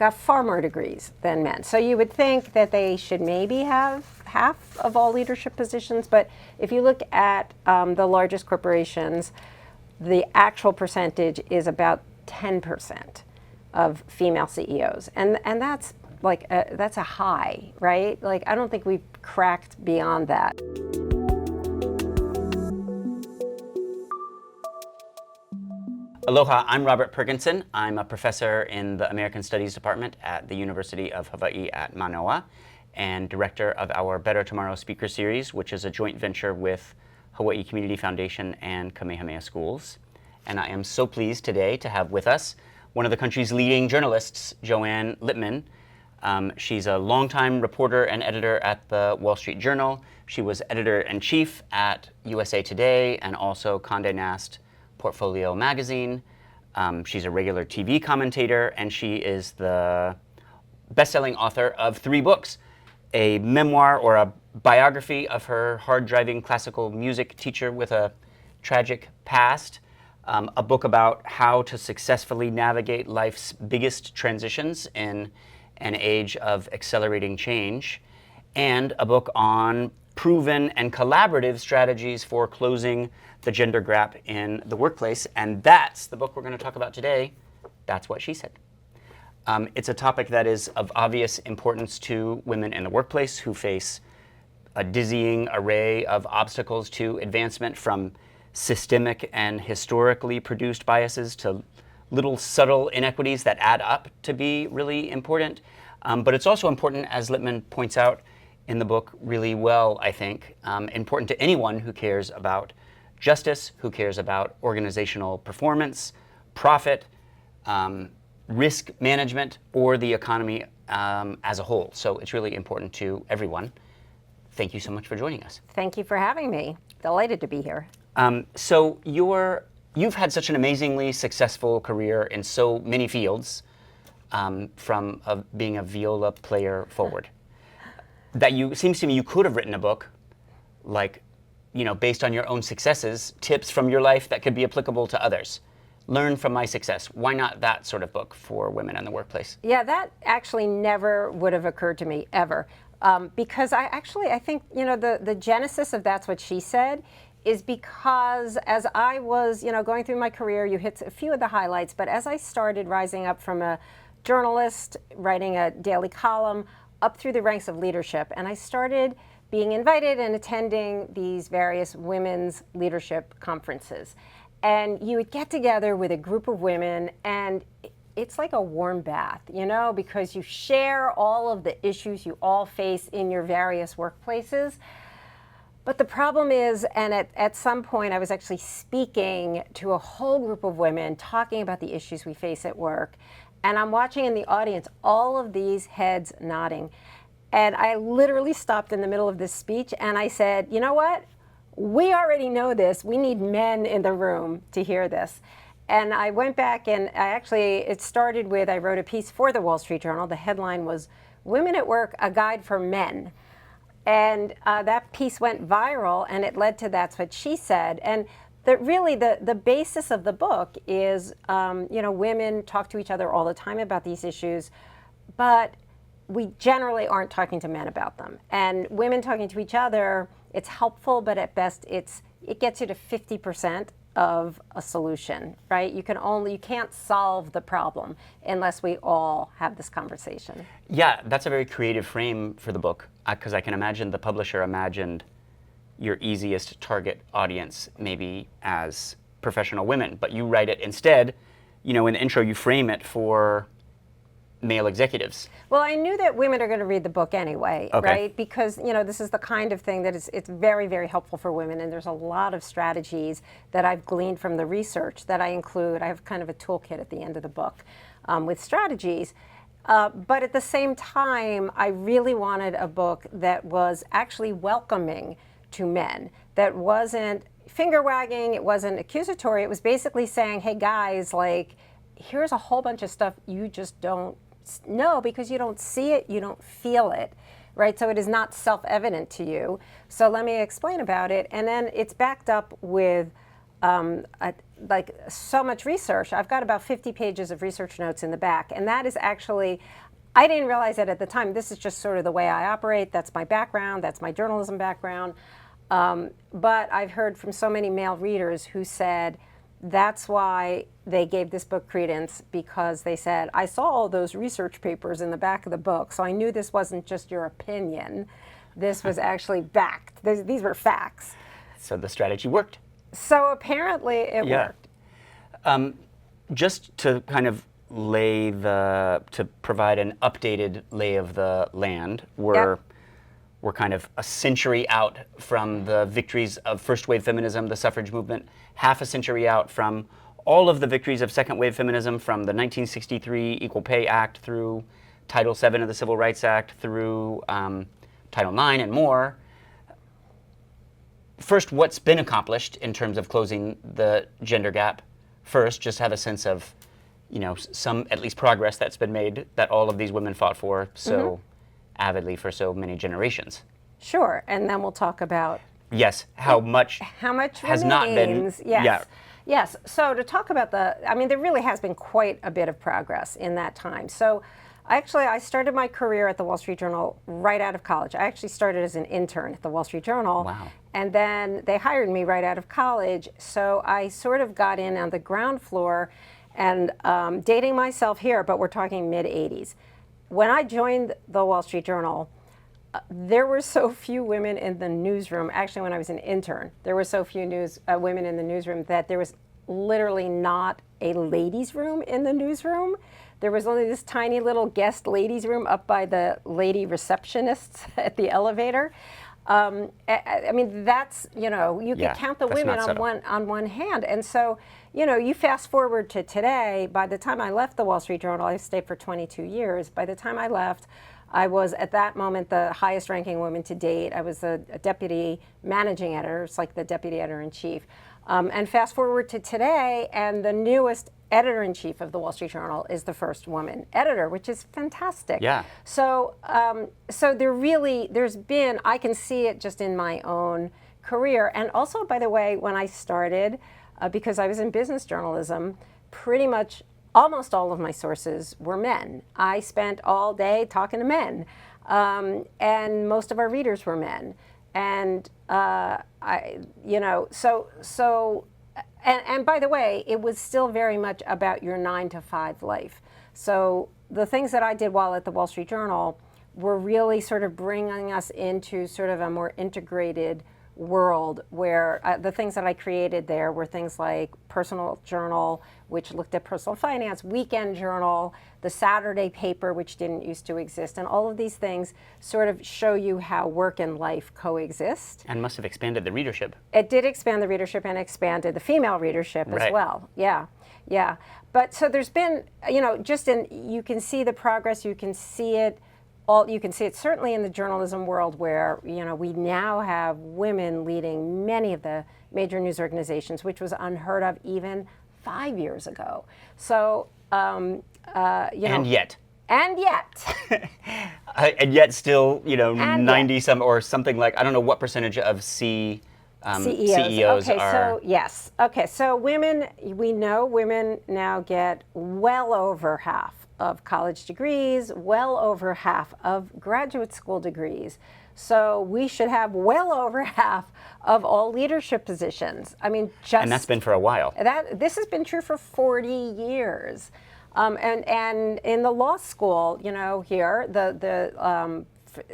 got far more degrees than men. So you would think that they should maybe have half of all leadership positions, but if you look at the largest corporations, the actual percentage is about 10% of female CEOs, and that's like that's a high, right? Like I don't think we've cracked beyond that. Aloha, I'm Robert Perkinson. I'm a professor in the American Studies Department at the University of Hawai at Manoa and director of our Better Tomorrow Speaker Series, which is a joint venture with Hawaii Community Foundation and Kamehameha Schools. And I am so pleased today to have with us one of the country's leading journalists, Joanne Lipman. She's a longtime reporter and editor at the Wall Street Journal. She was editor-in-chief at USA Today and also Conde Nast Portfolio Magazine. She's a regular TV commentator, and she is the best-selling author of 3 books, a memoir or a biography of her hard-driving classical music teacher with a tragic past, a book about how to successfully navigate life's biggest transitions in an age of accelerating change, and a book on proven and collaborative strategies for closing the gender gap in the workplace. And that's the book we're going to talk about today. That's What She Said. It's a topic that is of obvious importance to women in the workplace who face a dizzying array of obstacles to advancement, from systemic and historically produced biases to little subtle inequities that add up to be really important. But it's also important, as Lipman points out in the book really well, I think, important to anyone who cares about justice, who cares about organizational performance, profit, risk management, or the economy as a whole. So it's really important to everyone. Thank you so much for joining us. Thank you for having me. Delighted to be here. So you've had such an amazingly successful career in so many fields, from being a viola player forward, that seems to me you could have written a book, like, based on your own successes, tips from your life that could be applicable to others. Learn from my success. Why not that sort of book for women in the workplace? Yeah, that actually never would have occurred to me ever, because I think the genesis of That's What She Said is because as I was going through my career, you hit a few of the highlights, but as I started rising up from a journalist, writing a daily column, up through the ranks of leadership, and I started being invited and attending these various women's leadership conferences. And you would get together with a group of women, and it's like a warm bath, because you share all of the issues you all face in your various workplaces. But the problem is, and at some point I was actually speaking to a whole group of women talking about the issues we face at work, and I'm watching in the audience all of these heads nodding. And I literally stopped in the middle of this speech and I said, you know what? We already know this. We need men in the room to hear this. And I went back and it started with, I wrote a piece for the Wall Street Journal. The headline was, "Women at Work, a Guide for Men." And that piece went viral, and it led to That's What She Said. And the basis of the book is, women talk to each other all the time about these issues, but we generally aren't talking to men about them. And women talking to each other, it's helpful, but at best it gets you to 50% of a solution, right? You can't solve the problem unless we all have this conversation. Yeah, that's a very creative frame for the book, because I can imagine the publisher imagined your easiest target audience maybe as professional women, but you write it instead, in the intro you frame it for male executives. Well, I knew that women are going to read the book anyway, okay, right? Because, this is the kind of thing that it's very, very helpful for women, and there's a lot of strategies that I've gleaned from the research that I include. I have kind of a toolkit at the end of the book with strategies. But at the same time, I really wanted a book that was actually welcoming to men, that wasn't finger wagging, it wasn't accusatory. It was basically saying, hey guys, here's a whole bunch of stuff you just don't know because you don't see it, you don't feel it, right? So it is not self-evident to you. So let me explain about it. And then it's backed up with like so much research. I've got about 50 pages of research notes in the back, and that is actually, I didn't realize it at the time. This is just sort of the way I operate. That's my background. That's my journalism background. But I've heard from so many male readers who said that's why they gave this book credence, because they said, I saw all those research papers in the back of the book, so I knew this wasn't just your opinion. This was actually backed. These were facts. So the strategy worked. So apparently it worked. Just to kind of to provide an updated lay of the land, we're kind of a century out from the victories of first wave feminism, the suffrage movement, half a century out from all of the victories of second wave feminism, from the 1963 Equal Pay Act through Title VII of the Civil Rights Act, through Title IX and more. First, what's been accomplished in terms of closing the gender gap? First, just have a sense of, some at least progress that's been made, that all of these women fought for so avidly for so many generations. Sure, and then we'll talk about how much has not been. Yes. So to talk about there really has been quite a bit of progress in that time. So I started my career at the Wall Street Journal right out of college. I actually started as an intern at the Wall Street Journal. Wow. And then they hired me right out of college. So I sort of got in on the ground floor, and dating myself here, but we're talking mid-'80s. When I joined the Wall Street Journal, there were so few women in the newsroom. Actually, when I was an intern, there were so few women in the newsroom that there was literally not a ladies' room in the newsroom. There was only this tiny little guest ladies' room up by the lady receptionists at the elevator. That's, you could count the women on one hand. And so, you fast forward to today. By the time I left the Wall Street Journal, I stayed for 22 years. By the time I left, I was at that moment the highest ranking woman to date. I was a deputy managing editor. It's like the deputy editor-in-chief. And fast forward to today, and the newest editor-in-chief of the Wall Street Journal is the first woman editor, which is fantastic. Yeah. So there's been, I can see it just in my own career. And also, by the way, when I started, because I was in business journalism, pretty much almost all of my sources were men. I spent all day talking to men, and most of our readers were men. And and by the way, it was still very much about your 9-to-5 life. So the things that I did while at the Wall Street Journal were really sort of bringing us into sort of a more integrated world, where the things that I created there were things like Personal Journal, which looked at personal finance, Weekend Journal, the Saturday paper, which didn't used to exist, and all of these things sort of show you how work and life coexist. And must have expanded the readership. It did expand the readership and expanded the female readership as well. Yeah. But so there's been, you can see the progress, you can see it certainly in the journalism world, where we now have women leading many of the major news organizations, which was unheard of even 5 years ago. So and yet and yet still 90 some or something, like, I don't know what percentage of CEOs are. So women now get well over half of college degrees, well over half of graduate school degrees. So we should have well over half of all leadership positions. And that's been for a while. This has been true for 40 years. And in the law school, here,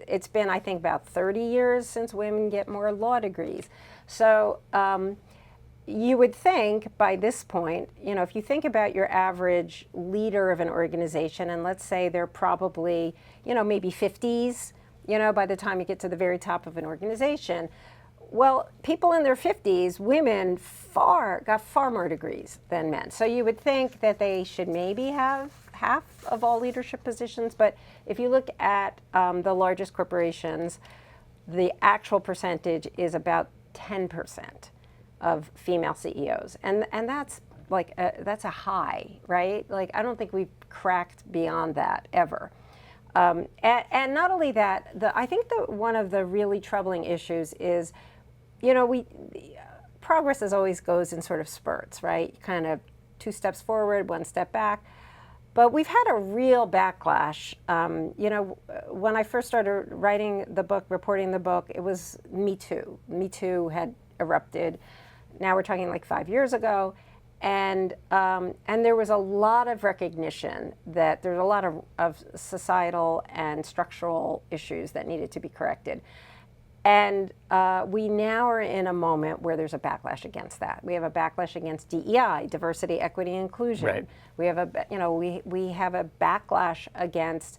it's been, I think, about 30 years since women get more law degrees. So you would think by this point, if you think about your average leader of an organization, and let's say they're probably, maybe 50s, by the time you get to the very top of an organization. Well, people in their 50s, women got far more degrees than men. So you would think that they should maybe have half of all leadership positions. But if you look at the largest corporations, the actual percentage is about 10% of female CEOs. And that's that's a high, right? Like, I don't think we've cracked beyond that ever. And not only that, I think that one of the really troubling issues is, progress always goes in sort of spurts, right? Kind of 2 steps forward, 1 step back. But we've had a real backlash. When I first started writing the book, reporting the book, it was Me Too. Me Too had erupted. Now we're talking like 5 years ago. And there was a lot of recognition that there's a lot of societal and structural issues that needed to be corrected. And we now are in a moment where there's a backlash against that. We have a backlash against DEI, diversity, equity, inclusion. Right. We have we have a backlash against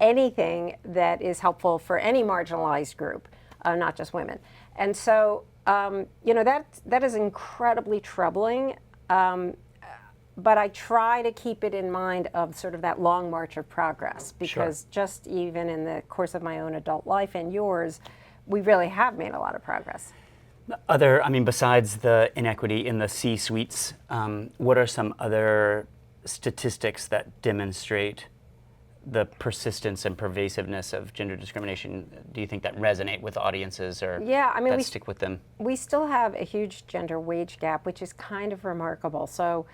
anything that is helpful for any marginalized group, not just women. And so that is incredibly troubling. But I try to keep it in mind of sort of that long march of progress, because just even in the course of my own adult life and yours, we really have made a lot of progress. Besides the inequity in the C-suites, what are some other statistics that demonstrate the persistence and pervasiveness of gender discrimination? Do you think that resonate with audiences, or that stick with them? We still have a huge gender wage gap, which is kind of remarkable. So,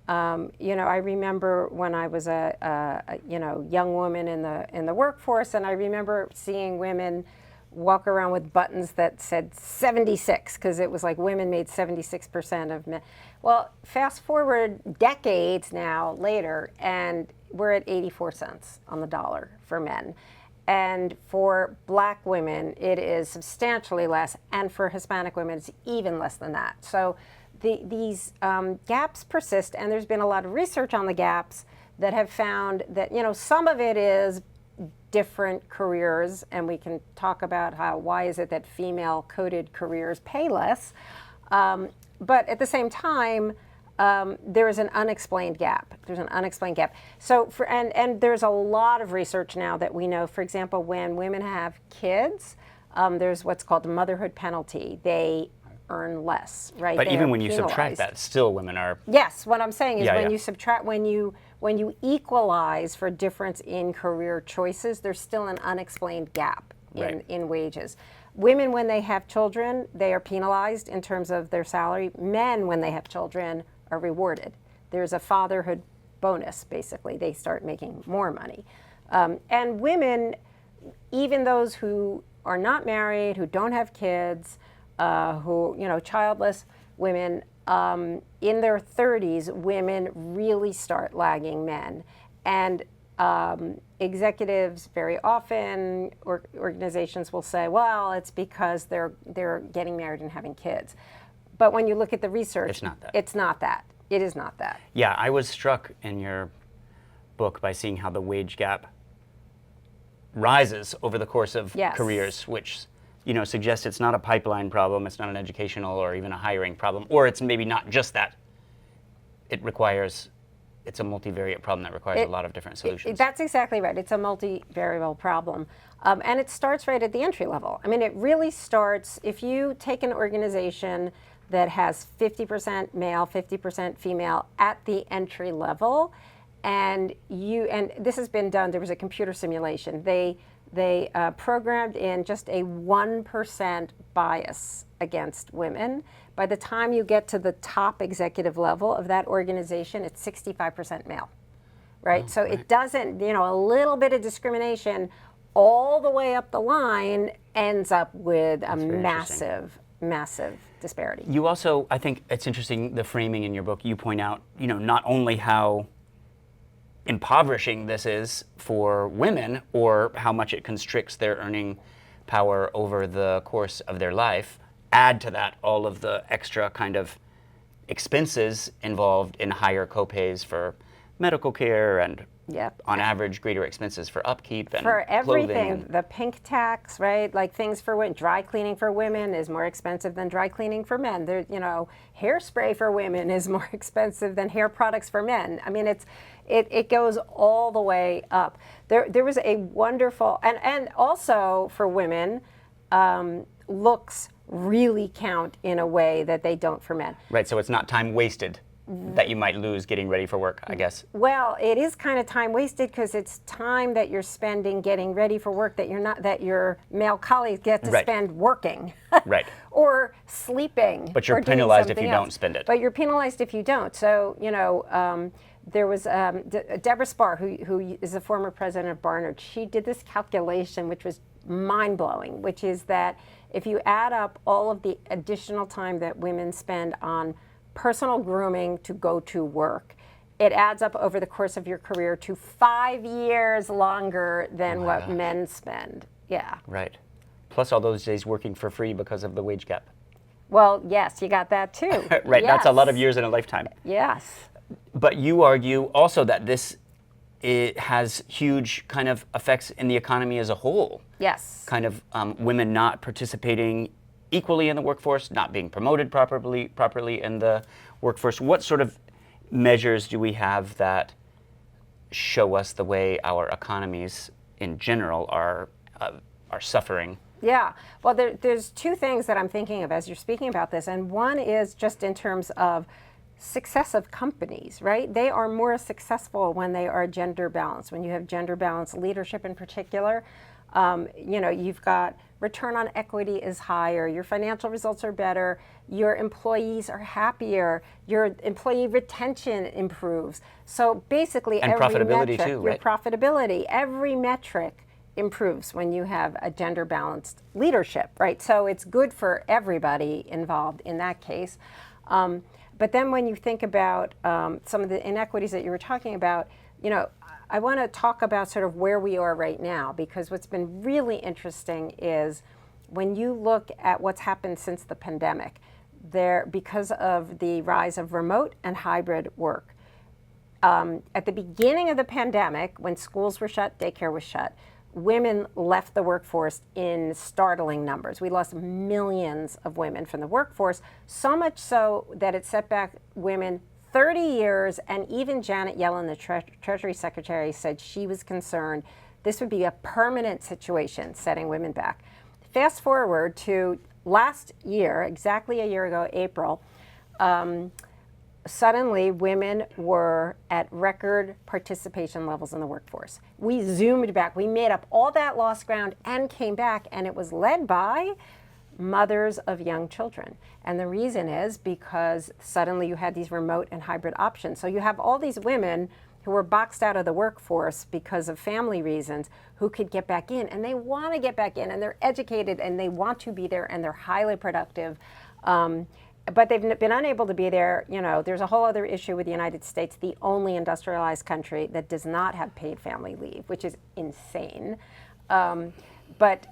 I remember when I was a young woman in the workforce, and I remember seeing women walk around with buttons that said 76, because it was like women made 76% of men. Well, fast forward decades now later, and we're at 84 cents on the dollar for men. And for Black women, it is substantially less. And for Hispanic women, it's even less than that. So these gaps persist, and there's been a lot of research on the gaps that have found that, some of it is different careers, and we can talk about why is it that female-coded careers pay less. But at the same time, there is an unexplained gap. There's an unexplained gap. So and there's a lot of research now that we know, for example, when women have kids, there's what's called the motherhood penalty. They earn less, right? But even when you subtract that, still women are... Yes, what I'm saying is you subtract, when you equalize for difference in career choices, there's still an unexplained gap in wages. Women, when they have children, they are penalized in terms of their salary. Men, when they have children, are rewarded. There's a fatherhood bonus, basically. They start making more money. And women, even those who are not married, who don't have kids, childless women, in their 30s, women really start lagging men. And executives very often, or organizations will say, well, it's because they're getting married and having kids. But when you look at the research, it's not that. It's not that. It is not that. Yeah, I was struck in your book by seeing how the wage gap rises over the course of careers, which suggests it's not a pipeline problem, it's not an educational or even a hiring problem, or it's maybe not just that. It's a multivariate problem that requires a lot of different solutions. That's exactly right. It's a multivariable problem. And it starts right at the entry level. I mean, it really starts, if you take an organization that has 50% male, 50% female at the entry level, and this has been done, there was a computer simulation. They programmed in just a 1% bias against women. By the time you get to the top executive level of that organization, it's 65% male, right? So it doesn't, a little bit of discrimination all the way up the line ends up with a massive disparity. You also, I think it's interesting, the framing in your book, you point out, not only how impoverishing this is for women, or how much it constricts their earning power over the course of their life. Add to that all of the extra kind of expenses involved in higher copays for medical care and on average greater expenses for upkeep and for everything. Clothing. The pink tax, right? Like things for women, dry cleaning for women is more expensive than dry cleaning for men. There, hairspray for women is more expensive than hair products for men. I mean, it goes all the way up. There was a wonderful, and also for women, looks really count in a way that they don't for men. Right, so it's not time wasted. that you might lose getting ready for work, I guess. Well, it is kind of time wasted because it's time that you're spending getting ready for work that your male colleagues get to spend working. Right. Or sleeping. But you're or doing penalized if you something don't else. spend it. But you're penalized if you don't. So, there was Deborah Spar, who is the former president of Barnard. She did this calculation, which was mind-blowing, which is that if you add up all of the additional time that women spend on personal grooming to go to work, it adds up over the course of your career to 5 years longer than what men spend. Yeah. Right. Plus all those days working for free because of the wage gap. Well, yes, you got that too. Right. Yes. That's a lot of years in a lifetime. Yes. But you argue also that it has huge kind of effects in the economy as a whole. Yes. Kind of women not participating equally in the workforce, not being promoted properly in the workforce. What sort of measures do we have that show us the way our economies in general are suffering? Yeah. Well, there's two things that I'm thinking of as you're speaking about this, and one is just in terms of success of companies, right? They are more successful when they are gender balanced. When you have gender balanced leadership in particular, you've got return on equity is higher, your financial results are better, your employees are happier, your employee retention improves. So basically, and every profitability metric, too, your right? Profitability, every metric improves when you have a gender balanced leadership, right? So it's good for everybody involved in that case. But then when you think about some of the inequities that you were talking about, I want to talk about sort of where we are right now, because what's been really interesting is when you look at what's happened since the pandemic, because of the rise of remote and hybrid work. At the beginning of the pandemic, when schools were shut, daycare was shut, women left the workforce in startling numbers. We lost millions of women from the workforce, so much so that it set back women 30 years, and even Janet Yellen, the Treasury Secretary, said she was concerned this would be a permanent situation, setting women back. Fast forward to last year, exactly a year ago, April, suddenly women were at record participation levels in the workforce. We zoomed back, we made up all that lost ground and came back, and it was led by mothers of young children. And the reason is because suddenly you had these remote and hybrid options. So you have all these women who were boxed out of the workforce because of family reasons who could get back in, and they want to get back in, and they're educated and they want to be there and they're highly productive. But they've been unable to be there. There's a whole other issue with the United States, the only industrialized country that does not have paid family leave, which is insane. But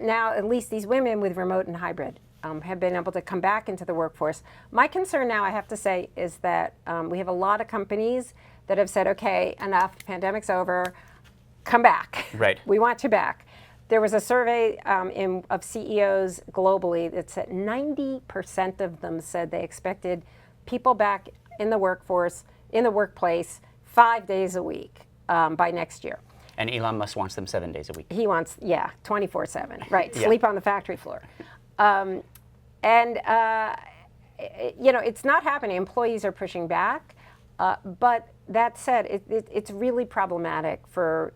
now at least these women with remote and hybrid have been able to come back into the workforce. My concern now, I have to say, is that we have a lot of companies that have said, okay, enough, pandemic's over, come back. Right. We want you back. There was a survey of CEOs globally that said 90% of them said they expected people back in the workforce, in the workplace, 5 days a week by next year. And Elon Musk wants them 7 days a week. He wants, 24/7, right? Yeah. Sleep on the factory floor. It's not happening. Employees are pushing back. But that said, it's really problematic for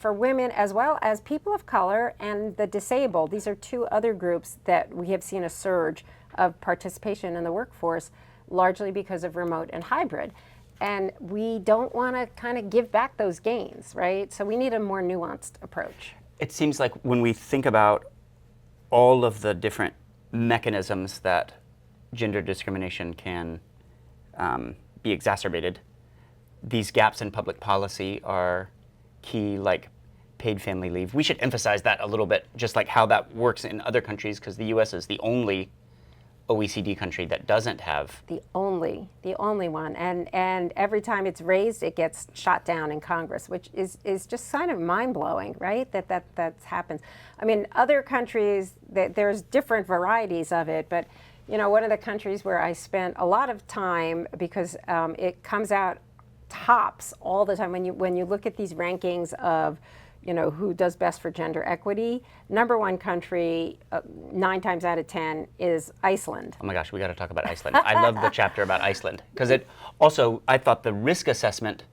women as well as people of color and the disabled. These are two other groups that we have seen a surge of participation in the workforce, largely because of remote and hybrid. And we don't want to kind of give back those gains, right? So we need a more nuanced approach. It seems like when we think about all of the different mechanisms that gender discrimination can be exacerbated, these gaps in public policy are key, like paid family leave. We should emphasize that a little bit, just like how that works in other countries, because the US is the only OECD country that doesn't have. The only one. And every time it's raised, it gets shot down in Congress, which is just kind of mind-blowing, right? That happens. I mean, other countries, there's different varieties of it, but one of the countries where I spent a lot of time, because it comes out tops all the time when you look at these rankings of who does best for gender equity, number one country, 9 times out of 10, is Iceland. Oh my gosh, we got to talk about Iceland. I love the chapter about Iceland because it also, I thought the risk assessment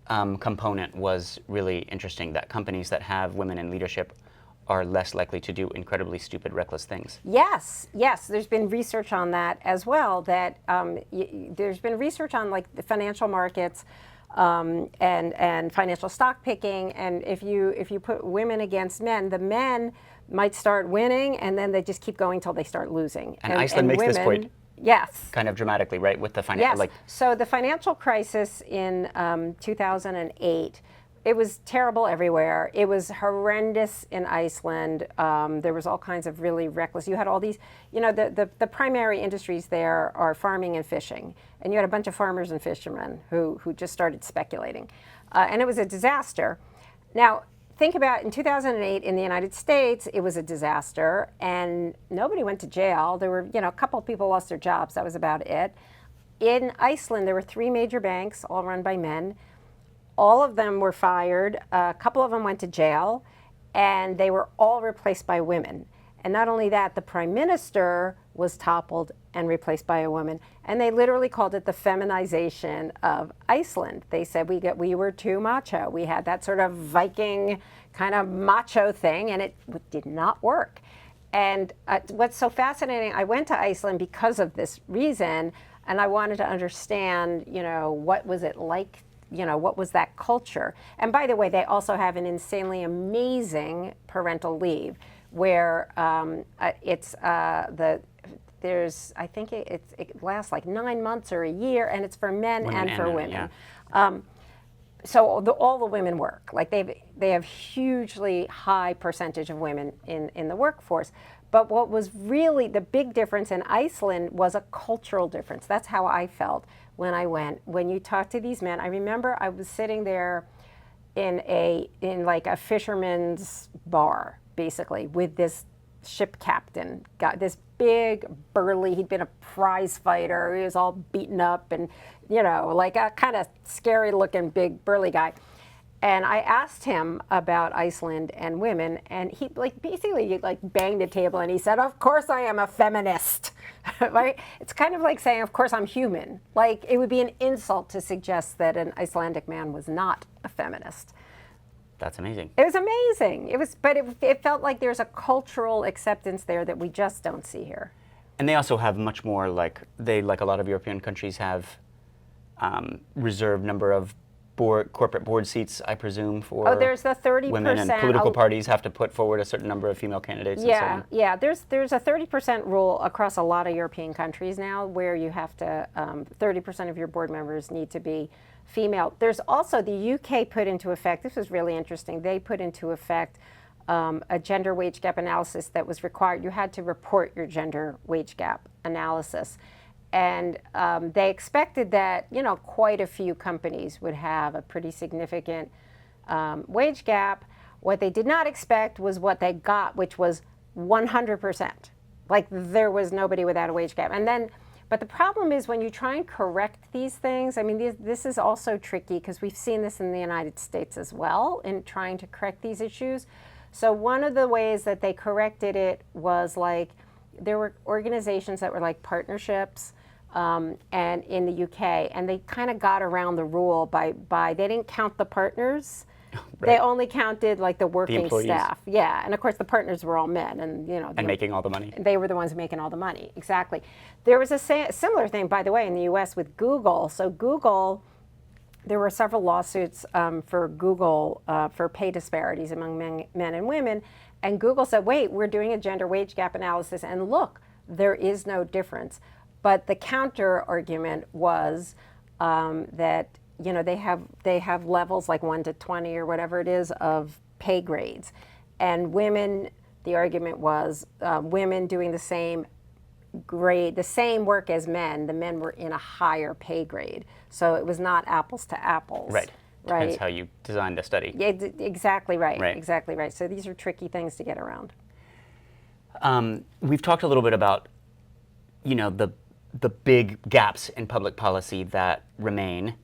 component was really interesting, that companies that have women in leadership are less likely to do incredibly stupid, reckless things. Yes, there's been research on that as well, that there's been research on like the financial markets and financial stock picking, and if you put women against men, the men might start winning and then they just keep going till they start losing. And Iceland makes women, this point yes, kind of dramatically, right, with the financial, yes. So the financial crisis in 2008, it was terrible everywhere. It was horrendous in Iceland. There was all kinds of really reckless. You had all these, the primary industries there are farming and fishing, and you had a bunch of farmers and fishermen who just started speculating, and it was a disaster. Now think about in 2008 in the United States, it was a disaster, and nobody went to jail. There were, a couple of people lost their jobs. That was about it. In Iceland, there were 3 major banks, all run by men. All of them were fired. A couple of them went to jail, and they were all replaced by women. And not only that, the prime minister was toppled and replaced by a woman. And they literally called it the feminization of Iceland. They said we were too macho. We had that sort of Viking kind of macho thing, and it did not work. And what's so fascinating, I went to Iceland because of this reason, and I wanted to understand, what was it like, what was that culture? And by the way, they also have an insanely amazing parental leave where I think it lasts like 9 months or a year, and it's for men and for women. Yeah. So all the women work. Like they have hugely high percentage of women in the workforce. But what was really the big difference in Iceland was a cultural difference. That's how I felt when I went. When you talk to these men, I remember I was sitting there in like a fisherman's bar, basically, with this ship captain, this big, burly, he'd been a prize fighter, he was all beaten up and, like a kind of scary looking big, burly guy. And I asked him about Iceland and women, and he basically banged the table and he said, "Of course I am a feminist." Right? It's kind of like saying, "Of course I'm human." Like it would be an insult to suggest that an Icelandic man was not a feminist. That's amazing. It was amazing. But it felt like there's a cultural acceptance there that we just don't see here. And they also have much more, like a lot of European countries have reserved number of corporate board seats, I presume, for there's the 30%. women, and political parties have to put forward a certain number of female candidates. Yeah, and so on. yeah. There's a 30% rule across a lot of European countries now, where you have to 30% of your board members need to be female. There's also the UK put into effect. This was really interesting. They put into effect a gender wage gap analysis that was required. You had to report your gender wage gap analysis. And they expected that, quite a few companies would have a pretty significant wage gap. What they did not expect was what they got, which was 100%. Like there was nobody without a wage gap. But the problem is when you try and correct these things, I mean, this is also tricky because we've seen this in the United States as well in trying to correct these issues. So one of the ways that they corrected it was like, there were organizations that were like partnerships, and in the UK, and they kind of got around the rule by they didn't count the partners. Right. They only counted like the working staff. Yeah, and of course the partners were all men, and and making all the money. They were the ones making all the money. Exactly. There was a similar thing, by the way, in the U.S. with Google. So Google, there were several lawsuits for Google for pay disparities among men and women, and Google said, "Wait, we're doing a gender wage gap analysis, and look, there is no difference." But the counter argument was that they have levels like 1 to 20 or whatever it is of pay grades, and women. The argument was women doing the same grade, the same work as men. The men were in a higher pay grade, so it was not apples to apples. Right. Depends how you designed the study. Yeah, exactly right. Right. Exactly right. So these are tricky things to get around. We've talked a little bit about, the big gaps in public policy that remain,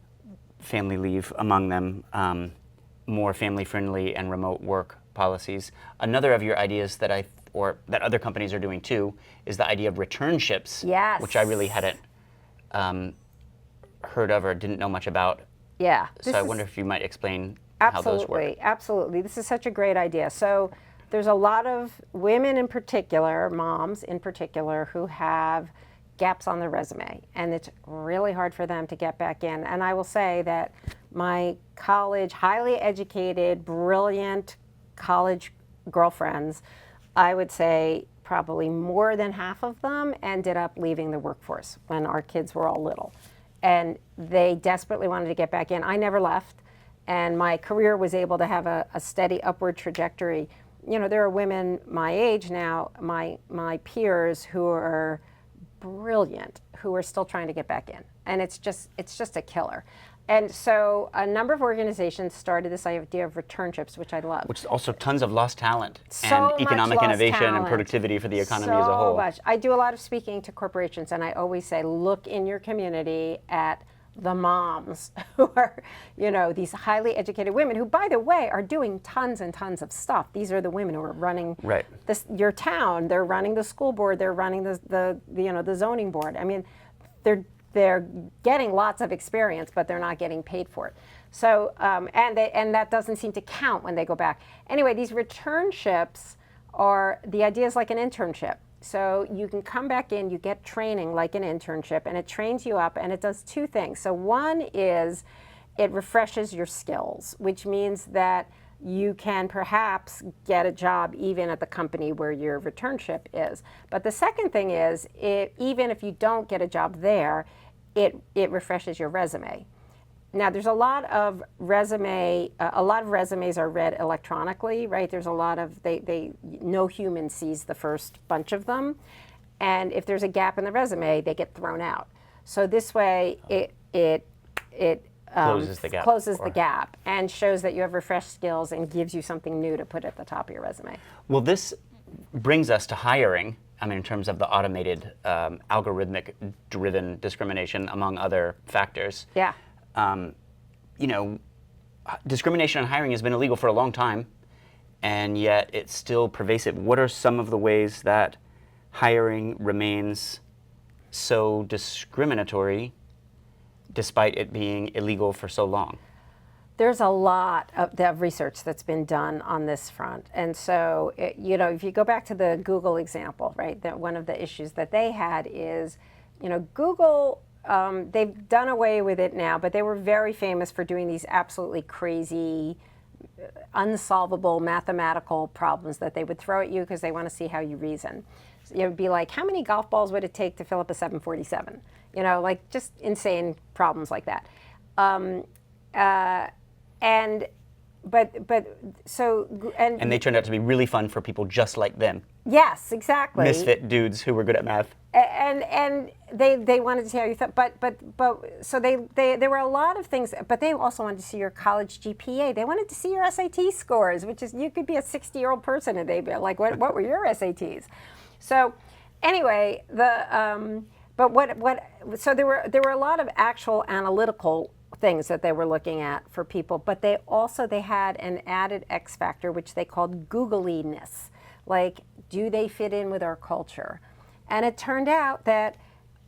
family leave among them. more family-friendly and remote work policies. Another of your ideas that that other companies are doing too is the idea of returnships, Yes. which I really hadn't heard of or didn't know much about. Yeah. So I wonder if you might explain how those work. Absolutely. This is such a great idea. So there's a lot of women in particular, moms in particular, who have gaps on their resume, and it's really hard for them to get back in. And I will say that my college, highly educated, brilliant college girlfriends, I would say probably more than half of them ended up leaving the workforce when our kids were all little. And they desperately wanted to get back in. I never left, and my career was able to have a steady upward trajectory. You know, there are women my age now, my peers, who are brilliant, who are still trying to get back in, and it's just a killer. And so a number of organizations started this idea of returnships, which I love. Which is also tons of lost talent So and much economic lost innovation talent. and productivity for the economy So as a whole. much. I do a lot of speaking to corporations, and I always say, look in your community at the moms who are, you know, these highly educated women who, by the way, are doing tons and tons of stuff. These are the women who are running your town. They're running the school board. They're running the zoning board. I mean, they're getting lots of experience, but they're not getting paid for it. So and that doesn't seem to count when they go back. Anyway, these returnships are, the idea is like an internship. So you can come back in, you get training like an internship, and it trains you up, and it does two things. So one is it refreshes your skills, which means that you can perhaps get a job even at the company where your returnship is. But the second thing is, even if you don't get a job there, it refreshes your resume. Now, there's a lot of resumes are read electronically, right? There's a lot of, no human sees the first bunch of them. And if there's a gap in the resume, they get thrown out. So this way, it closes the gap. And shows that you have refreshed skills and gives you something new to put at the top of your resume. Well, this brings us to hiring. I mean, in terms of the automated, algorithmic-driven discrimination, among other factors. Yeah. You know, discrimination on hiring has been illegal for a long time, and yet it's still pervasive. What are some of the ways that hiring remains so discriminatory despite it being illegal for so long? There's a lot of research that's been done on this front. And so, you know, if you go back to the Google example, right, that one of the issues that they had is, you know, Google, they've done away with it now, but they were very famous for doing these absolutely crazy, unsolvable mathematical problems that they would throw at you because they want to see how you reason. So it would be like, how many golf balls would it take to fill up a 747? You know, like just insane problems like that. And they turned out to be really fun for people just like them. Yes, exactly. Misfit dudes who were good at math. And they wanted to see how you thought, but so there were a lot of things, but they also wanted to see your college GPA. They wanted to see your SAT scores, which is, you could be a 60-year-old person and they'd be like, what were your SATs? So anyway, so there were a lot of actual analytical things that they were looking at for people, but they had an added X factor, which they called googliness. Like, do they fit in with our culture? And it turned out that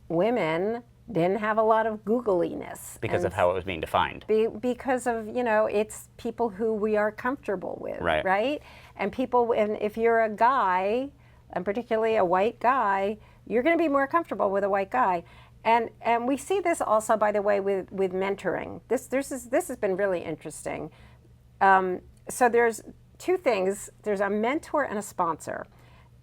women didn't have a lot of googliness. Because of how it was being defined. Because of, you know, it's people who we are comfortable with, right? And if you're a guy, and particularly a white guy, you're going to be more comfortable with a white guy. And we see this also, by the way, with mentoring. This has been really interesting. So there's two things. There's a mentor and a sponsor.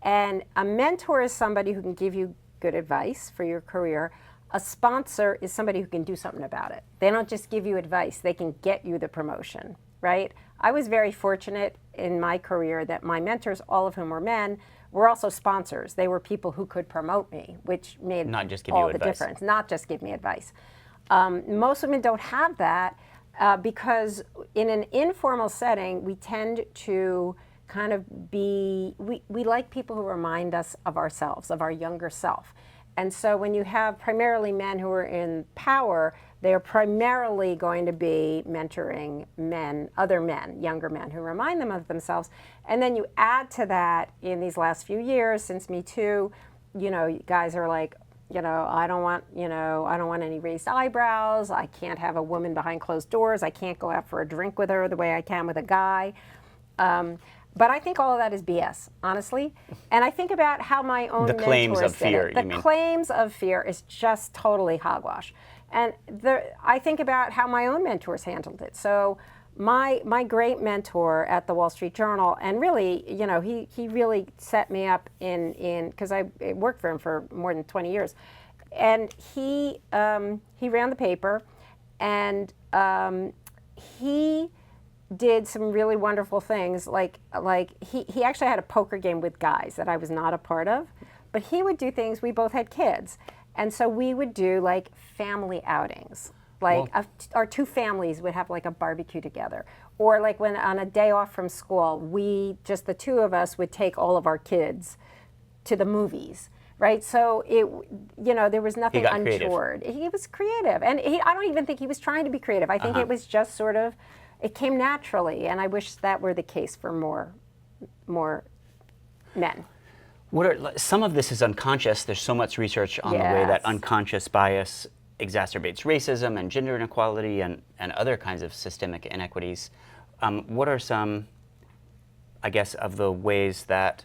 And a mentor is somebody who can give you good advice for your career. A sponsor is somebody who can do something about it. They don't just give you advice, they can get you the promotion, right? I was very fortunate in my career that my mentors, all of whom were men, were also sponsors. They were people who could promote me, which made not just give all you the advice. difference. Not just give me advice. Most women don't have that because in an informal setting, we tend to kind of we like people who remind us of ourselves, of our younger self. And so when you have primarily men who are in power, they are primarily going to be mentoring men, other men, younger men who remind them of themselves. And then you add to that in these last few years since Me Too, guys are like, I don't want any raised eyebrows. I can't have a woman behind closed doors. I can't go out for a drink with her the way I can with a guy. But I think all of that is BS, honestly. And I think about how my own mentors claims of fear, did it. The claims of fear is just totally hogwash. And I think about how my own mentors handled it. So my great mentor at the Wall Street Journal, and really, he really set me up because I worked for him for more than 20 years. And he ran the paper, and he did some really wonderful things. Like he actually had a poker game with guys that I was not a part of, but he would do things. We both had kids, and so we would do like family outings. Like our two families would have like a barbecue together, or like when on a day off from school, the two of us would take all of our kids to the movies. Right, so there was nothing untoward. He was creative, and I don't even think he was trying to be creative. I think it was just sort of. It came naturally, and I wish that were the case for more men. Some of this is unconscious. There's so much research on the way that unconscious bias exacerbates racism and gender inequality and other kinds of systemic inequities. What are some, I guess, of the ways that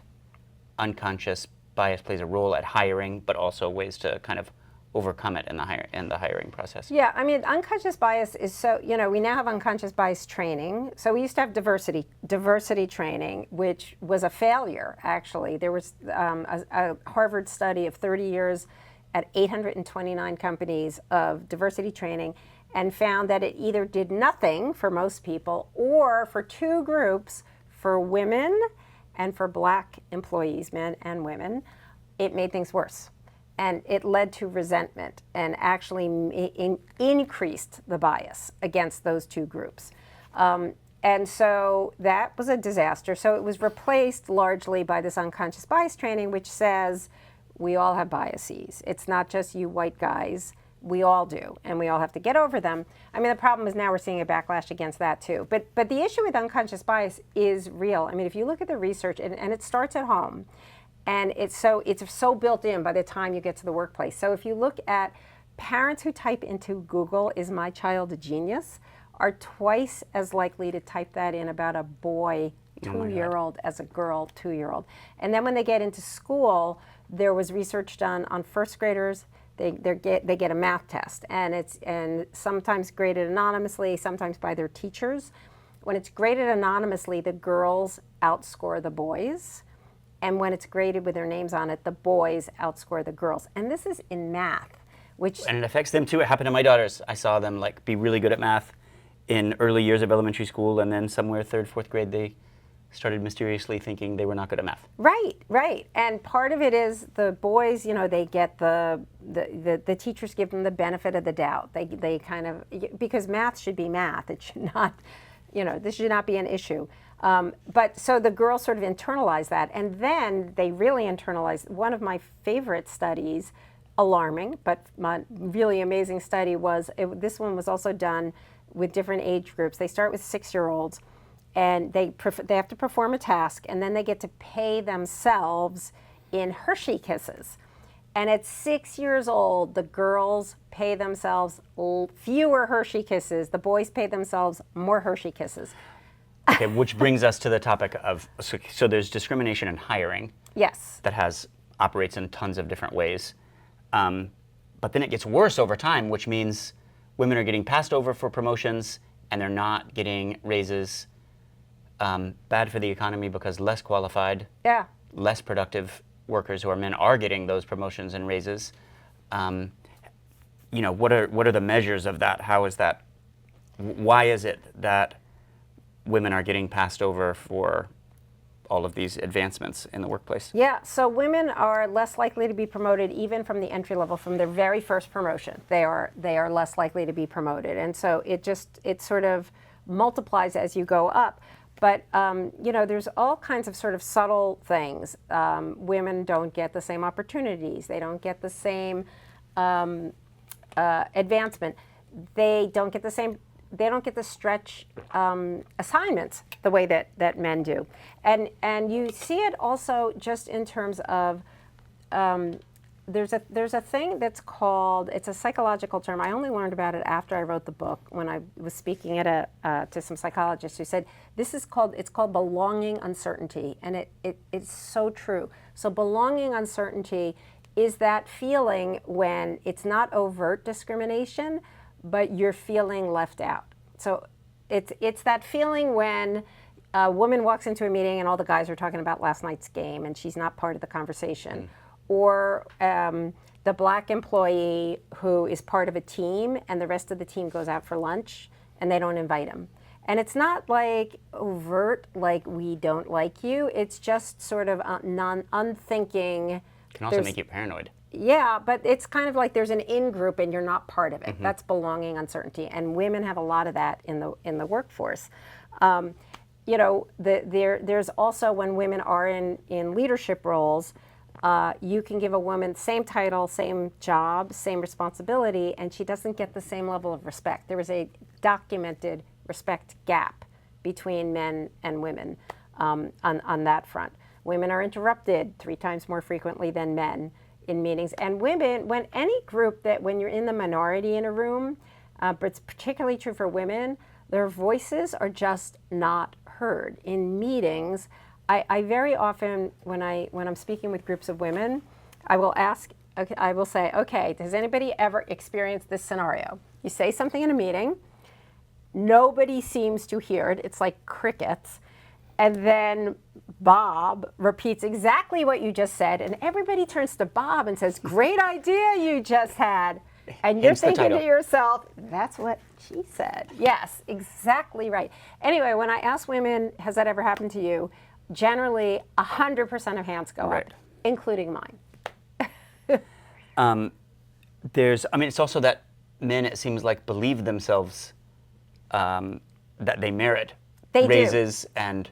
unconscious bias plays a role at hiring, but also ways to kind of overcome it in the hiring process? Yeah, I mean, unconscious bias is so, we now have unconscious bias training. So we used to have diversity training, which was a failure, actually. There was a Harvard study of 30 years at 829 companies of diversity training, and found that it either did nothing for most people, or for two groups, for women and for Black employees, men and women, it made things worse. And it led to resentment and actually increased the bias against those two groups. And so that was a disaster. So it was replaced largely by this unconscious bias training, which says we all have biases. It's not just you white guys. We all do, and we all have to get over them. I mean, the problem is now we're seeing a backlash against that too. But the issue with unconscious bias is real. I mean, if you look at the research, and it starts at home, and it's so built in by the time you get to the workplace. So if you look at parents who type into Google, "Is my child a genius?" are twice as likely to type that in about a boy 2-year-old as a girl 2-year-old. And then when they get into school, there was research done on first graders. They get a math test, and sometimes graded anonymously, sometimes by their teachers. When it's graded anonymously, the girls outscore the boys. And when it's graded with their names on it, the boys outscore the girls. And this is in math, and it affects them too. It happened to my daughters. I saw them be really good at math in early years of elementary school, and then somewhere 3rd, 4th grade, they started mysteriously thinking they were not good at math. Right. And part of it is the boys, they get the teachers give them the benefit of the doubt. They kind of, because math should be math. It should not, this should not be an issue. But so the girls sort of internalize that, and then they really internalize. One of my favorite studies, alarming, but my really amazing study this one was also done with different age groups. They start with 6-year-olds, and they have to perform a task, and then they get to pay themselves in Hershey Kisses. And at 6 years old, the girls pay themselves fewer Hershey Kisses. The boys pay themselves more Hershey Kisses. Okay, which brings us to the topic of, so there's discrimination in hiring. Yes. That operates in tons of different ways. But then it gets worse over time, which means women are getting passed over for promotions and they're not getting raises. Bad for the economy because less qualified, less productive workers who are men are getting those promotions and raises. What are the measures of that? How is that? Why is it that women are getting passed over for all of these advancements in the workplace? Yeah, so women are less likely to be promoted even from the entry level, from their very first promotion. They are less likely to be promoted. And so it sort of multiplies as you go up. But there's all kinds of sort of subtle things. Women don't get the same opportunities. They don't get the same advancement. They don't get the same. They don't get the stretch assignments the way that men do. And you see it also just in terms of there's a thing that's called, it's a psychological term. I only learned about it after I wrote the book, when I was speaking at to some psychologists who said it's called belonging uncertainty, and it's so true. So belonging uncertainty is that feeling when it's not overt discrimination, but you're feeling left out. So it's that feeling when a woman walks into a meeting and all the guys are talking about last night's game and she's not part of the conversation. Or the black employee who is part of a team and the rest of the team goes out for lunch and they don't invite him. And it's not like overt, like we don't like you. It's just sort of unthinking. Can also make you paranoid. Yeah, but it's kind of like there's an in-group and you're not part of it. Mm-hmm. That's belonging uncertainty. And women have a lot of that in the workforce. There's also, when women are in leadership roles, you can give a woman same title, same job, same responsibility, and she doesn't get the same level of respect. There is a documented respect gap between men and women on that front. Women are interrupted 3 times more frequently than men in meetings. And women, when you're in the minority in a room, but it's particularly true for women, their voices are just not heard. In meetings, I very often, when I'm speaking with groups of women, I will say, okay, has anybody ever experienced this scenario? You say something in a meeting, nobody seems to hear it, it's like crickets, and then Bob repeats exactly what you just said, and everybody turns to Bob and says, great idea you just had. And you're thinking to yourself, that's what she said. Yes, exactly right. Anyway, when I ask women, has that ever happened to you? Generally, 100% of hands go up, including mine. It's also that men, it seems like, believe themselves that they merit raises and...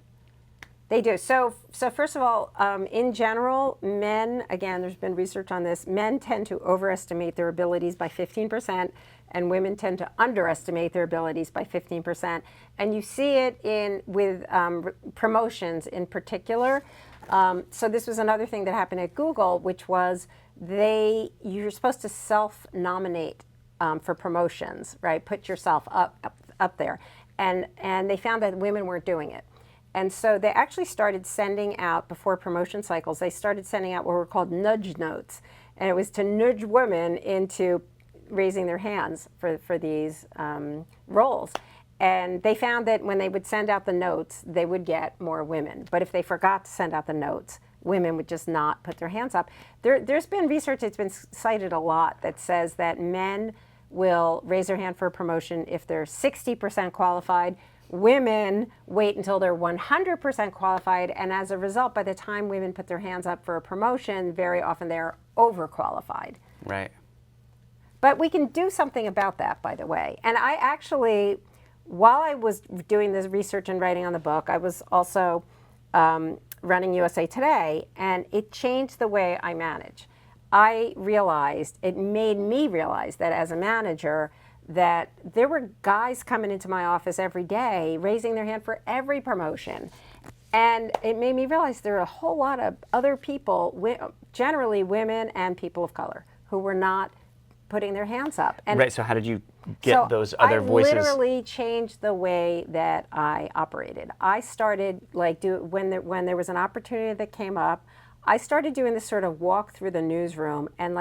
They do. So first of all, in general, men, again, there's been research on this, men tend to overestimate their abilities by 15%, and women tend to underestimate their abilities by 15%. And you see it with promotions in particular. So this was another thing that happened at Google, which was you're supposed to self-nominate for promotions, right? Put yourself up there. And they found that women weren't doing it. And so they actually started sending out, before promotion cycles, they started sending out what were called nudge notes. And it was to nudge women into raising their hands for these roles. And they found that when they would send out the notes, they would get more women. But if they forgot to send out the notes, women would just not put their hands up. There's been research that's been cited a lot that says that men will raise their hand for a promotion if they're 60% qualified. Women wait until they're 100% qualified, and as a result, by the time women put their hands up for a promotion, very often they're overqualified. Right. But we can do something about that, by the way. And I actually, while I was doing this research and writing on the book, I was also running USA Today, and it changed the way I manage. It made me realize that as a manager, that there were guys coming into my office every day raising their hand for every promotion. And it made me realize there are a whole lot of other people, generally women and people of color, who were not putting their hands up. And right, so how did you get those other voices? I literally changed the way that I operated. I started, when there was an opportunity that came up, I started doing this sort of walk through the newsroom and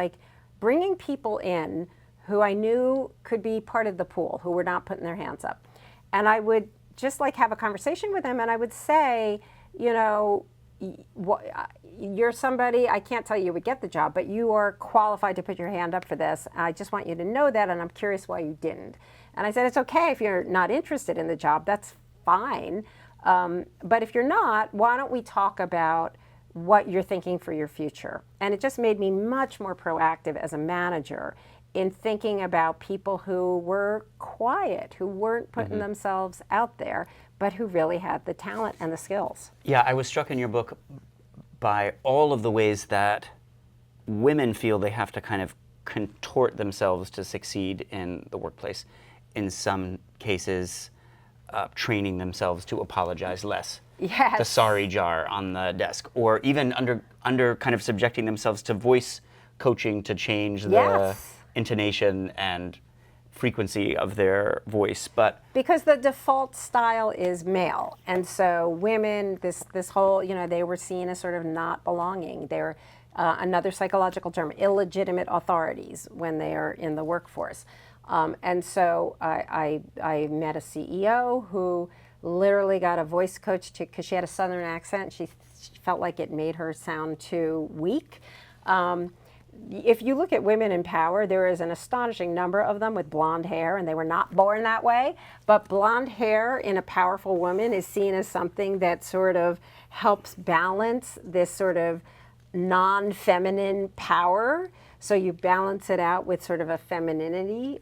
bringing people in who I knew could be part of the pool, who were not putting their hands up. And I would just have a conversation with them, and I would say, you're somebody, I can't tell you would get the job, but you are qualified to put your hand up for this. I just want you to know that, and I'm curious why you didn't. And I said, it's okay if you're not interested in the job, that's fine. But if you're not, why don't we talk about what you're thinking for your future? And it just made me much more proactive as a manager in thinking about people who were quiet, who weren't putting themselves out there, but who really had the talent and the skills. Yeah, I was struck in your book by all of the ways that women feel they have to kind of contort themselves to succeed in the workplace. In some cases, training themselves to apologize less. Yes. The sorry jar on the desk, or even under kind of subjecting themselves to voice coaching to change the Yes. intonation and frequency of their voice. But because the default style is male, and so women, this whole, they were seen as sort of not belonging. They're another psychological term, illegitimate authorities when they are in the workforce. And so I met a CEO who literally got a voice coach because she had a Southern accent. She felt like it made her sound too weak. If you look at women in power, there is an astonishing number of them with blonde hair, and they were not born that way. But blonde hair in a powerful woman is seen as something that sort of helps balance this sort of non-feminine power. So you balance it out with sort of a femininity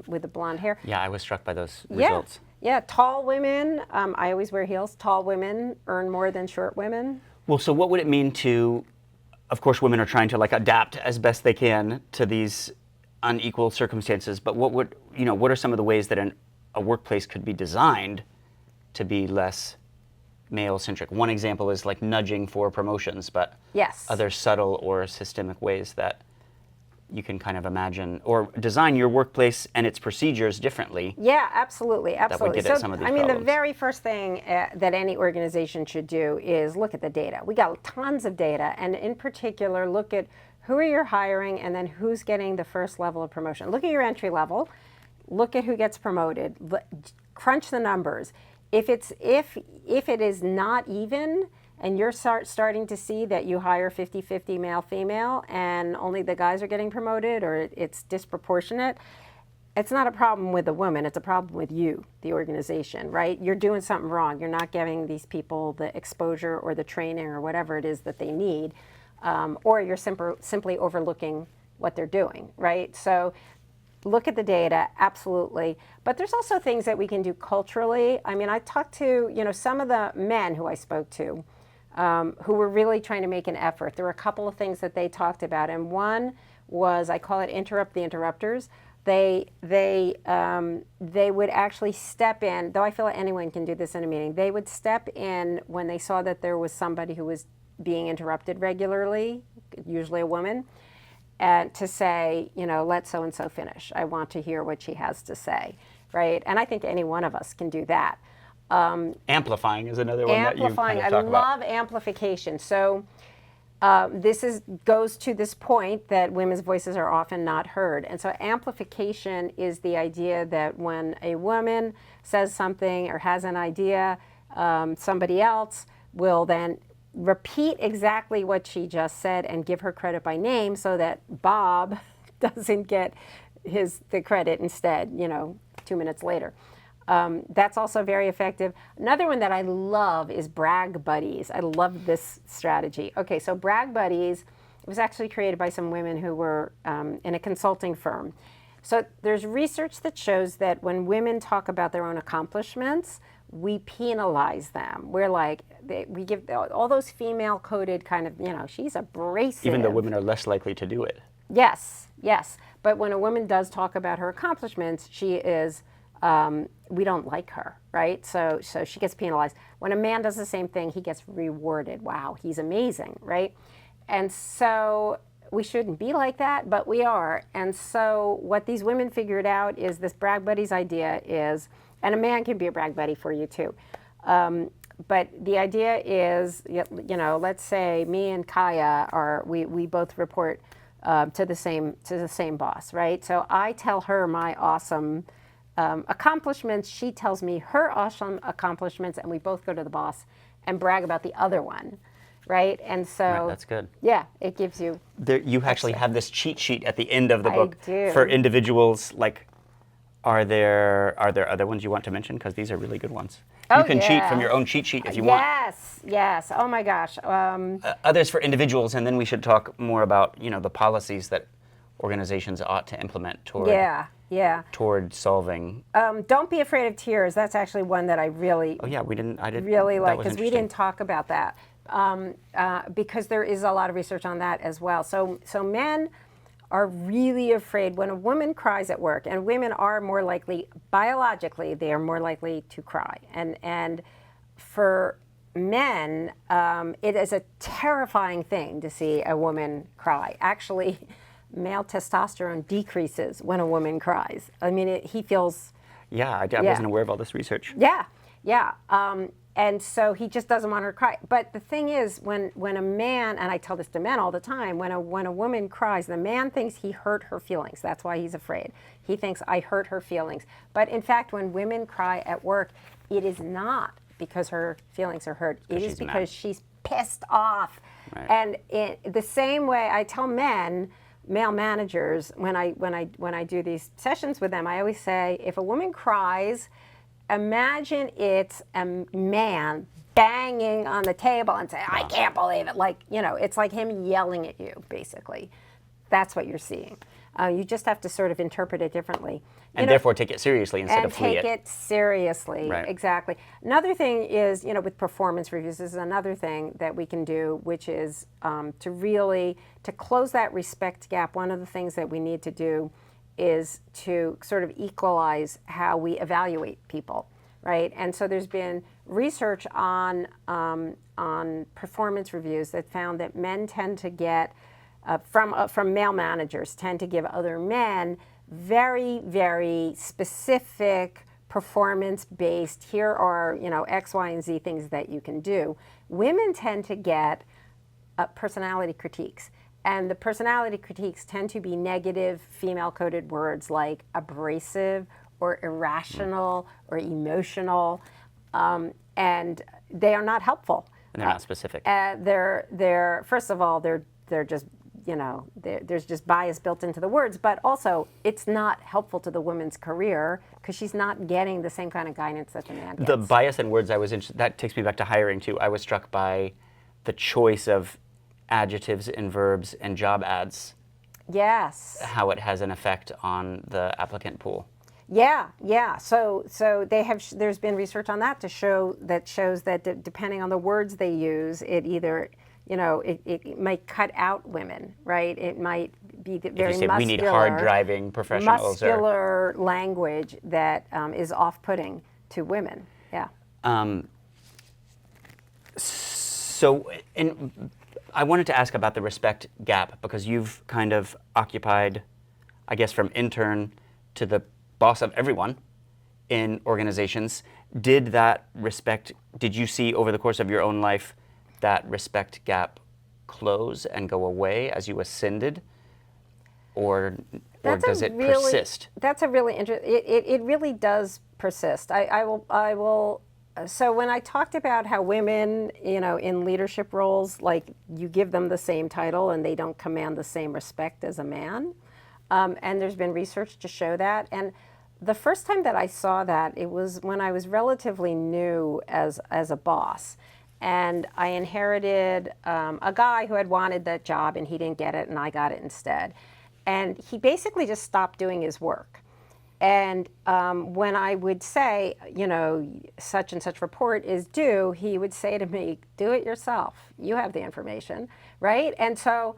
with the blonde hair. yeah, I was struck by those results. Yeah, tall women, I always wear heels, tall women earn more than short women. Well, so what would it mean to, of course, women are trying to adapt as best they can to these unequal circumstances, but what are some of the ways that a workplace could be designed to be less male-centric? One example is nudging for promotions, but Yes. other subtle or systemic ways that you can kind of imagine or design your workplace and its procedures differently. Yeah, absolutely, absolutely. get at some of these the problems. very first thing that any organization should do is look at the data. We got tons of data, and in particular, look at who are you hiring, and then who's getting the first level of promotion. Look at your entry level. Look at who gets promoted. Crunch the numbers. If it is not even, and you're starting to see that you hire 50-50 male-female and only the guys are getting promoted, or it's disproportionate, it's not a problem with the woman, it's a problem with you, the organization, right? You're doing something wrong. You're not giving these people the exposure or the training or whatever it is that they need, or you're simply overlooking what they're doing, right? So look at the data, absolutely. But there's also things that we can do culturally. I mean, I talked to, some of the men who I spoke to, who were really trying to make an effort. There were a couple of things that they talked about, and one was, I call it interrupt the interrupters. They would actually step in, though I feel like anyone can do this in a meeting. They would step in when they saw that there was somebody who was being interrupted regularly, usually a woman, and to say, let so-and-so finish. I want to hear what she has to say, right? And I think any one of us can do that. Amplifying is another one that you kind of talk about. I love amplification. So this goes to this point that women's voices are often not heard. And so amplification is the idea that when a woman says something or has an idea, somebody else will then repeat exactly what she just said and give her credit by name so that Bob doesn't get the credit instead, 2 minutes later. That's also very effective. Another one that I love is brag buddies. I love this strategy. Okay, so brag buddies was actually created by some women who were in a consulting firm. So there's research that shows that when women talk about their own accomplishments, we penalize them. We're we give all those female-coded kind of, she's abrasive. Even though women are less likely to do it. Yes, yes. But when a woman does talk about her accomplishments, she is, we don't like her, right? So she gets penalized. When a man does the same thing, he gets rewarded. Wow, he's amazing, right? And so we shouldn't be like that, but we are. And so what these women figured out is this brag buddies idea is, and a man can be a brag buddy for you too. But the idea is, let's say me and Kaya we both report to the same boss, right? So I tell her my awesome accomplishments. She tells me her awesome accomplishments, and we both go to the boss and brag about the other one, right? And so Right, that's good. Yeah, it gives you. You actually have this cheat sheet at the end of the book do. for individuals. Are there other ones you want to mention? Because these are really good ones. Oh, you can cheat yeah. from your own cheat sheet if you want. Yes. Oh my gosh. Others for individuals, and then we should talk more about the policies that organizations ought to implement toward toward solving. Don't be afraid of tears. That's actually one that I really Oh yeah, we didn't. I didn't really like, because we didn't talk about that because there is a lot of research on that as well. So men are really afraid when a woman cries at work, and women are more likely, biologically, they are more likely to cry. And for men, it is a terrifying thing to see a woman cry. Actually, male testosterone decreases when a woman cries. I mean, he feels... Yeah, I wasn't aware of all this research. Yeah. And so he just doesn't want her to cry. But the thing is, when a man, and I tell this to men all the time, when a woman cries, the man thinks he hurt her feelings. That's why he's afraid. He thinks, I hurt her feelings. But in fact, when women cry at work, it is not because her feelings are hurt. It is because she's pissed off. Right. And the same way I tell men, male managers, when I do these sessions with them, I always say, if a woman cries, imagine it's a man banging on the table and say, I can't believe it. Like, it's like him yelling at you, basically. That's what you're seeing. You just have to sort of interpret it differently. And therefore take it seriously instead of flee it. And take it seriously, right. Exactly. Another thing is, with performance reviews, this is another thing that we can do, which is to close that respect gap. One of the things that we need to do is to sort of equalize how we evaluate people, right? And so there's been research on performance reviews that found that men tend to get, from male managers, tend to give other men very, very specific performance-based, here are, X, Y, and Z things that you can do. Women tend to get personality critiques. And the personality critiques tend to be negative female-coded words like abrasive or irrational or emotional, and they are not helpful. And they're not specific. They're first of all, they're just, there's just bias built into the words, but also it's not helpful to the woman's career because she's not getting the same kind of guidance that the man gets. The bias in words, that takes me back to hiring too. I was struck by the choice of adjectives and verbs and job ads. Yes. How it has an effect on the applicant pool. Yeah. So there's been research on that shows that depending on the words they use, it either, it might cut out women, right? It might be very muscular. We need hard driving professionals. Muscular language that is off-putting to women. Yeah. So, I wanted to ask about the respect gap because you've kind of occupied, I guess, from intern to the boss of everyone in organizations. Did you see over the course of your own life that respect gap close and go away as you ascended? Or does it persist? That's a really interesting, it really does persist. I will. So when I talked about how women, in leadership roles, like you give them the same title and they don't command the same respect as a man, and there's been research to show that. And the first time that I saw that, it was when I was relatively new as a boss. And I inherited a guy who had wanted that job and he didn't get it and I got it instead. And he basically just stopped doing his work. And when I would say, such and such report is due, he would say to me, do it yourself. You have the information, right? And so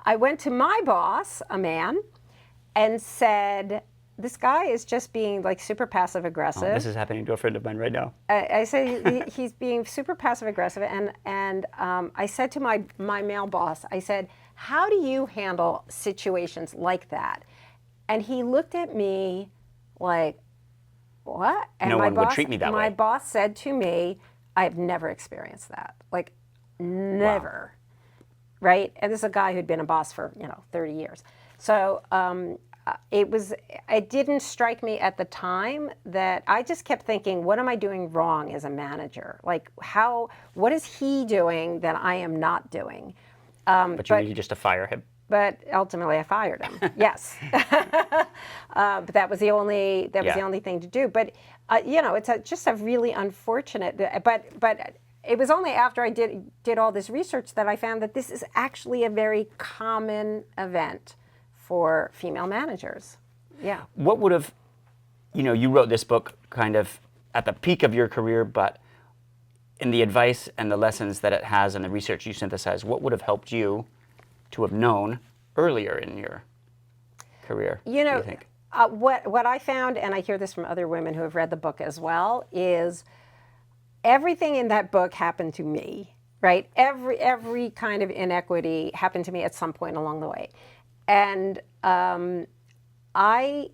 I went to my boss, a man, and said, this guy is just being like super passive aggressive. Oh, this is happening to a friend of mine right now. I said he's being super passive aggressive, and I said to my male boss, I said, how do you handle situations like that? And he looked at me like, what? And no one would treat me that way. My boss said to me, I've never experienced that. Like, never. Wow. Right? And this is a guy who'd been a boss for, 30 years. So it didn't strike me at the time that I just kept thinking, what am I doing wrong as a manager? Like, what is he doing that I am not doing? But you needed just to fire him. But ultimately, I fired him. Yes, but that was the only the only thing to do. But it's just a really unfortunate. But it was only after I did all this research that I found that this is actually a very common event for female managers. Yeah. What would have, you wrote this book kind of at the peak of your career, but in the advice and the lessons that it has and the research you synthesize, what would have helped you to have known earlier in your career, do you think? What I found, and I hear this from other women who have read the book as well, is everything in that book happened to me, right? Every kind of inequity happened to me at some point along the way. And I,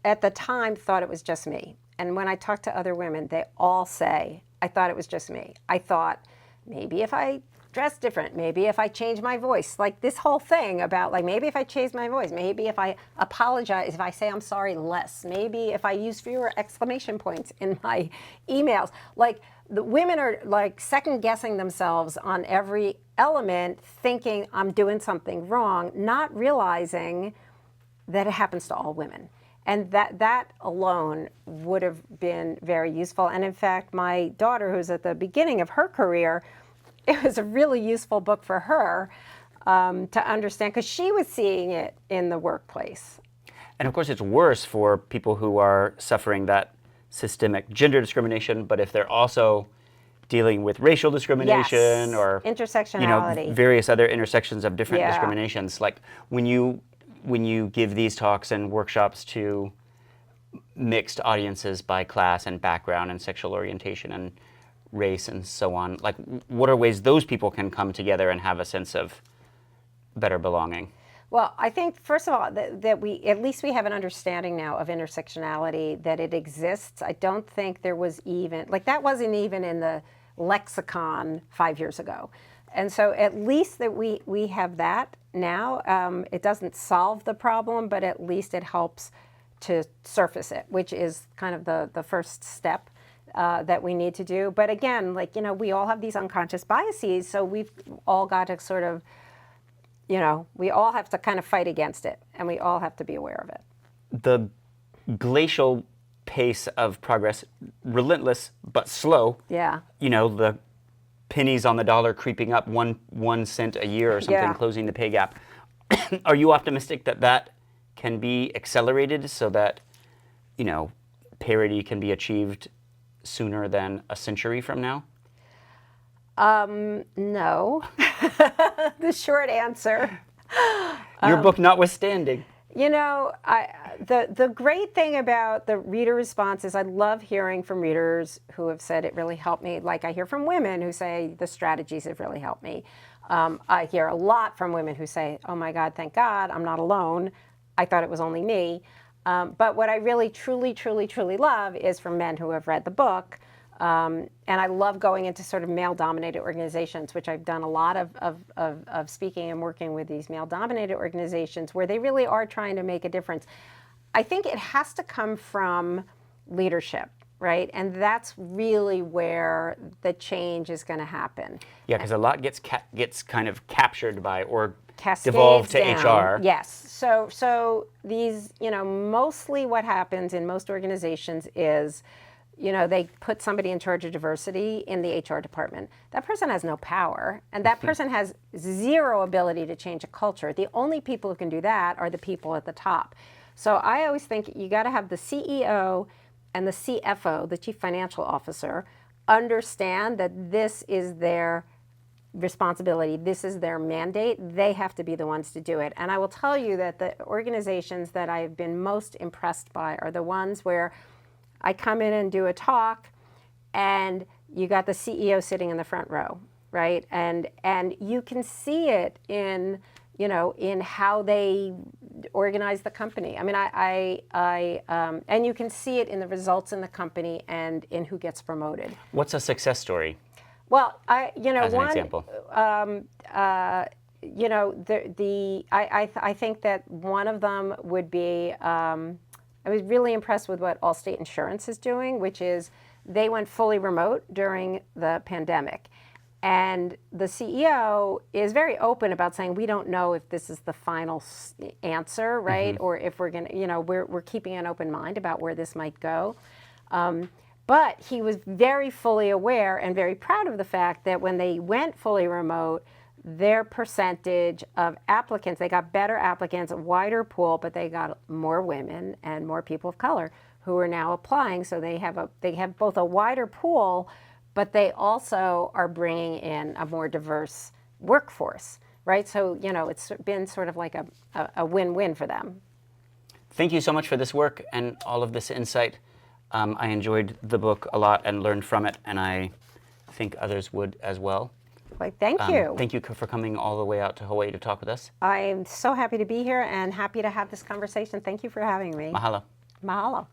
at the time, thought it was just me. And when I talk to other women, they all say, I thought it was just me. I thought, maybe if I dress different, maybe if I change my voice, like this whole thing about like, maybe if I change my voice, maybe if I apologize, if I say I'm sorry less, maybe if I use fewer exclamation points in my emails. Like the women are like second guessing themselves on every element, thinking I'm doing something wrong, not realizing that it happens to all women. And that alone would have been very useful. And in fact, my daughter, who's at the beginning of her career, it was a really useful book for her to understand, because she was seeing it in the workplace. And of course, it's worse for people who are suffering that systemic gender discrimination, but if they're also dealing with racial discrimination, yes. or intersectionality, various other intersections of different yeah. discriminations, like when you give these talks and workshops to mixed audiences by class and background and sexual orientation and race and so on, like what are ways those people can come together and have a sense of better belonging? Well, I think, first of all, that we, at least we have an understanding now of intersectionality, that it exists. I don't think there was even, like that wasn't even in the lexicon 5 years ago. And so at least that we have that now. It doesn't solve the problem, but at least it helps to surface it, which is kind of the first step that we need to do. But again, like, we all have these unconscious biases, so we've all got to sort of, we all have to kind of fight against it, and we all have to be aware of it. The glacial pace of progress, relentless but slow. Yeah. The pennies on the dollar creeping up 1 cent a year or something, yeah. closing the pay gap. Are you optimistic that can be accelerated so that, parity can be achieved sooner than a century from now? No. The short answer. Your book notwithstanding. The great thing about the reader response is I love hearing from readers who have said it really helped me. Like I hear from women who say the strategies have really helped me. I hear a lot from women who say, oh my God, thank God, I'm not alone. I thought it was only me. But what I really, truly, truly, truly love is from men who have read the book. And I love going into sort of male-dominated organizations, which I've done a lot of speaking and working with these male-dominated organizations where they really are trying to make a difference. I think it has to come from leadership, right? And that's really where the change is going to happen. Yeah, because a lot gets kind of captured by or Cascades devolved to down. HR. Yes. So these, mostly what happens in most organizations is, they put somebody in charge of diversity in the HR department. That person has no power, and that person has zero ability to change a culture. The only people who can do that are the people at the top. So I always think you got to have the CEO and the CFO, the Chief Financial Officer, understand that this is their responsibility. This is their mandate. They have to be the ones to do it. And I will tell you that the organizations that I've been most impressed by are the ones where I come in and do a talk and you got the CEO sitting in the front row, right? And you can see it in, in how they organize the company. I mean, and you can see it in the results in the company and in who gets promoted. What's a success story? Well, as an example. I think that one of them would be, I was really impressed with what Allstate Insurance is doing, which is they went fully remote during the pandemic. And the CEO is very open about saying, we don't know if this is the final answer, right? Mm-hmm. Or if we're going to, we're keeping an open mind about where this might go. But he was very fully aware and very proud of the fact that when they went fully remote, their percentage of applicants, they got better applicants, a wider pool, but they got more women and more people of color who are now applying. So they have both a wider pool, but they also are bringing in a more diverse workforce, right? So, it's been sort of like a win-win for them. Thank you so much for this work and all of this insight. I enjoyed the book a lot and learned from it, and I think others would as well. Well, thank you. Thank you for coming all the way out to Hawaii to talk with us. I'm so happy to be here and happy to have this conversation. Thank you for having me. Mahalo. Mahalo.